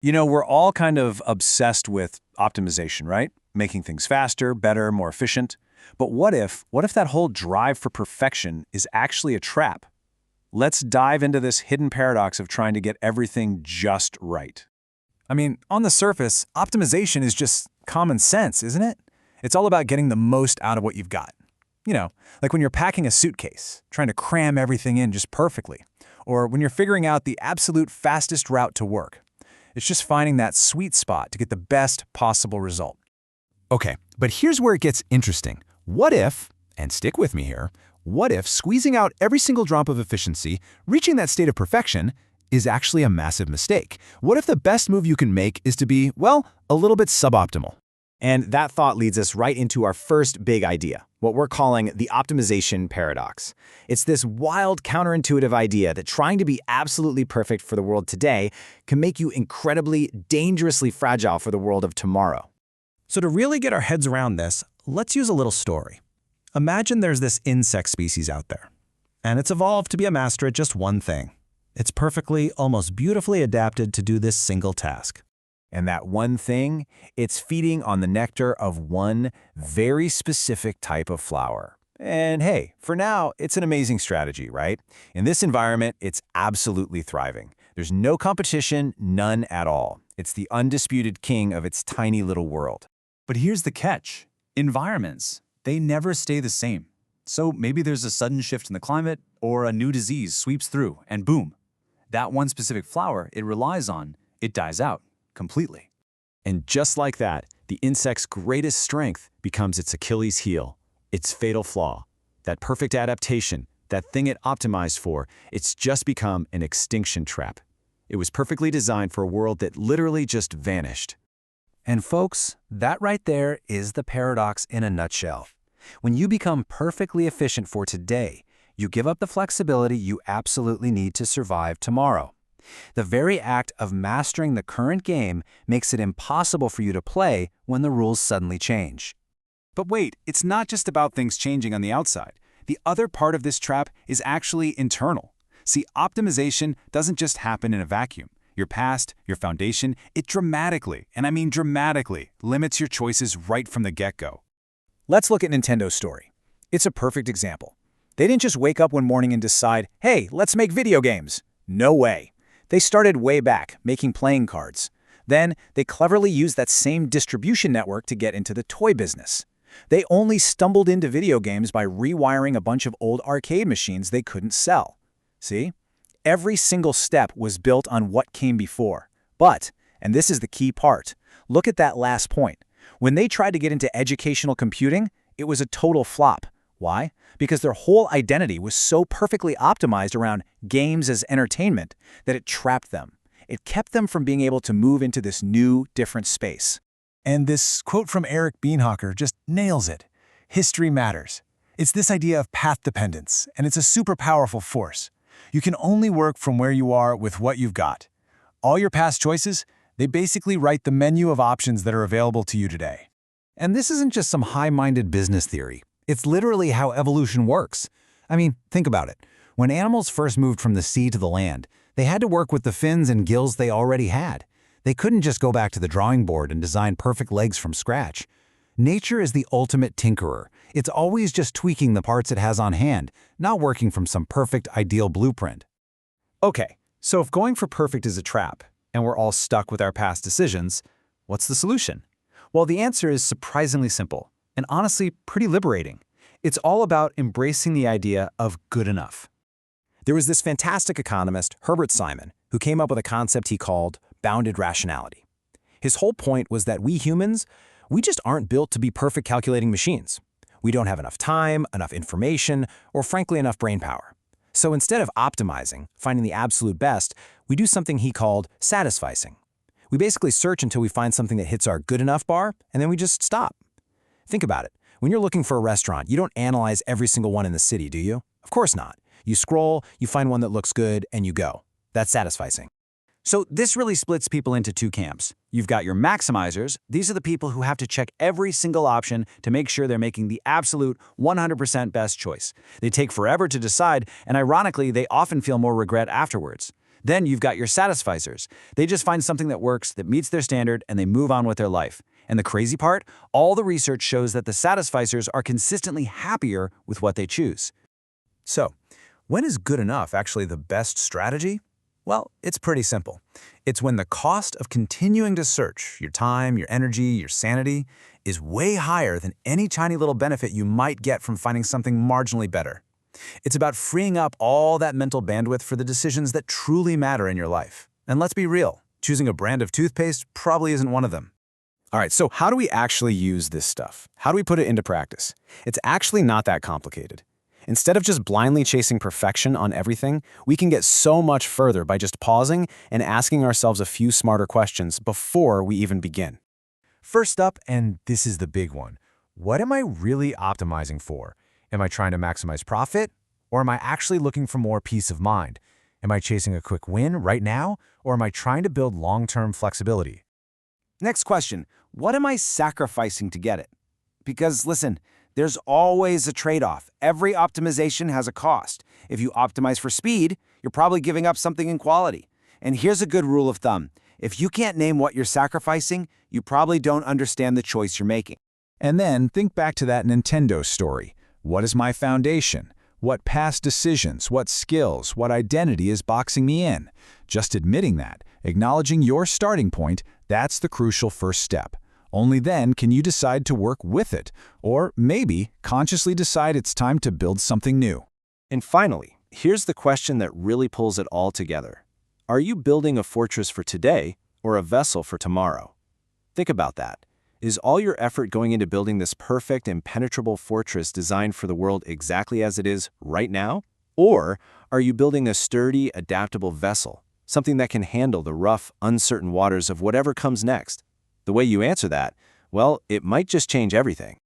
We're all kind of obsessed with optimization, right? Making things faster, better, more efficient. But what if that whole drive for perfection is actually a trap? Let's dive into this hidden paradox of trying to get everything just right. I mean, on the surface, optimization is just common sense, isn't it? It's all about getting the most out of what you've got. Like when you're packing a suitcase, trying to cram everything in just perfectly. Or when you're figuring out the absolute fastest route to work. It's just finding that sweet spot to get the best possible result. Okay, but here's where it gets interesting. What if, and stick with me here, what if squeezing out every single drop of efficiency, reaching that state of perfection, is actually a massive mistake? What if the best move you can make is to be, well, a little bit suboptimal? And that thought leads us right into our first big idea, what we're calling the optimization paradox. It's this wild, counterintuitive idea that trying to be absolutely perfect for the world today can make you incredibly, dangerously fragile for the world of tomorrow. So to really get our heads around this, let's use a little story. Imagine there's this insect species out there, and it's evolved to be a master at just one thing. It's perfectly, almost beautifully adapted to do this single task. And that one thing, it's feeding on the nectar of one very specific type of flower. And hey, for now, it's an amazing strategy, right? In this environment, it's absolutely thriving. There's no competition, none at all. It's the undisputed king of its tiny little world. But here's the catch. Environments, they never stay the same. So maybe there's a sudden shift in the climate, or a new disease sweeps through, and boom, that one specific flower it relies on, it dies out completely. And just like that, the insect's greatest strength becomes its Achilles heel, its fatal flaw. That perfect adaptation, that thing it optimized for, it's just become an extinction trap. It was perfectly designed for a world that literally just vanished. And folks, that right there is the paradox in a nutshell. When you become perfectly efficient for today, you give up the flexibility you absolutely need to survive tomorrow. The very act of mastering the current game makes it impossible for you to play when the rules suddenly change. But wait, it's not just about things changing on the outside. The other part of this trap is actually internal. See, optimization doesn't just happen in a vacuum. Your past, your foundation, it dramatically, and I mean dramatically, limits your choices right from the get-go. Let's look at Nintendo's story. It's a perfect example. They didn't just wake up one morning and decide, hey, let's make video games. No way. They started way back, making playing cards. Then, they cleverly used that same distribution network to get into the toy business. They only stumbled into video games by rewiring a bunch of old arcade machines they couldn't sell. See? Every single step was built on what came before. But, and this is the key part, look at that last point. When they tried to get into educational computing, it was a total flop. Why? Because their whole identity was so perfectly optimized around games as entertainment that it trapped them. It kept them from being able to move into this new, different space. And this quote from Eric Bienhocker just nails it. History matters. It's this idea of path dependence, and it's a super powerful force. You can only work from where you are with what you've got. All your past choices, they basically write the menu of options that are available to you today. And this isn't just some high-minded business theory. It's literally how evolution works. I mean, think about it. When animals first moved from the sea to the land, they had to work with the fins and gills they already had. They couldn't just go back to the drawing board and design perfect legs from scratch. Nature is the ultimate tinkerer. It's always just tweaking the parts it has on hand, not working from some perfect, ideal blueprint. Okay, so if going for perfect is a trap, and we're all stuck with our past decisions, what's the solution? Well, the answer is surprisingly simple, and honestly pretty liberating. It's all about embracing the idea of good enough. There was this fantastic economist, Herbert Simon, who came up with a concept he called bounded rationality. His whole point was that we humans, we just aren't built to be perfect calculating machines. We don't have enough time, enough information, or frankly enough brain power. So instead of optimizing, finding the absolute best, we do something he called satisficing. We basically search until we find something that hits our good enough bar, and then we just stop. Think about it. When you're looking for a restaurant, you don't analyze every single one in the city, do you? Of course not. You scroll, you find one that looks good, and you go. That's satisficing. So this really splits people into two camps. You've got your maximizers. These are the people who have to check every single option to make sure they're making the absolute 100% best choice. They take forever to decide, and ironically, they often feel more regret afterwards. Then you've got your satisficers. They just find something that works, that meets their standard, and they move on with their life. And the crazy part? All the research shows that the satisficers are consistently happier with what they choose. So, when is good enough actually the best strategy? Well, it's pretty simple. It's when the cost of continuing to search, your time, your energy, your sanity, is way higher than any tiny little benefit you might get from finding something marginally better. It's about freeing up all that mental bandwidth for the decisions that truly matter in your life. And let's be real, choosing a brand of toothpaste probably isn't one of them. All right, so how do we actually use this stuff? How do we put it into practice? It's actually not that complicated. Instead of just blindly chasing perfection on everything, we can get so much further by just pausing and asking ourselves a few smarter questions before we even begin. First up, and this is the big one, what am I really optimizing for? Am I trying to maximize profit? Or am I actually looking for more peace of mind? Am I chasing a quick win right now? Or am I trying to build long-term flexibility? Next question, what am I sacrificing to get it? Because listen, there's always a trade-off. Every optimization has a cost. If you optimize for speed, you're probably giving up something in quality. And here's a good rule of thumb. If you can't name what you're sacrificing, you probably don't understand the choice you're making. And then think back to that Nintendo story. What is my foundation? What past decisions, what skills, what identity is boxing me in? Just admitting that, acknowledging your starting point, that's the crucial first step. Only then can you decide to work with it, or maybe consciously decide it's time to build something new. And finally, here's the question that really pulls it all together. Are you building a fortress for today or a vessel for tomorrow? Think about that. Is all your effort going into building this perfect, impenetrable fortress designed for the world exactly as it is right now? Or are you building a sturdy, adaptable vessel, something that can handle the rough, uncertain waters of whatever comes next? The way you answer that, well, it might just change everything.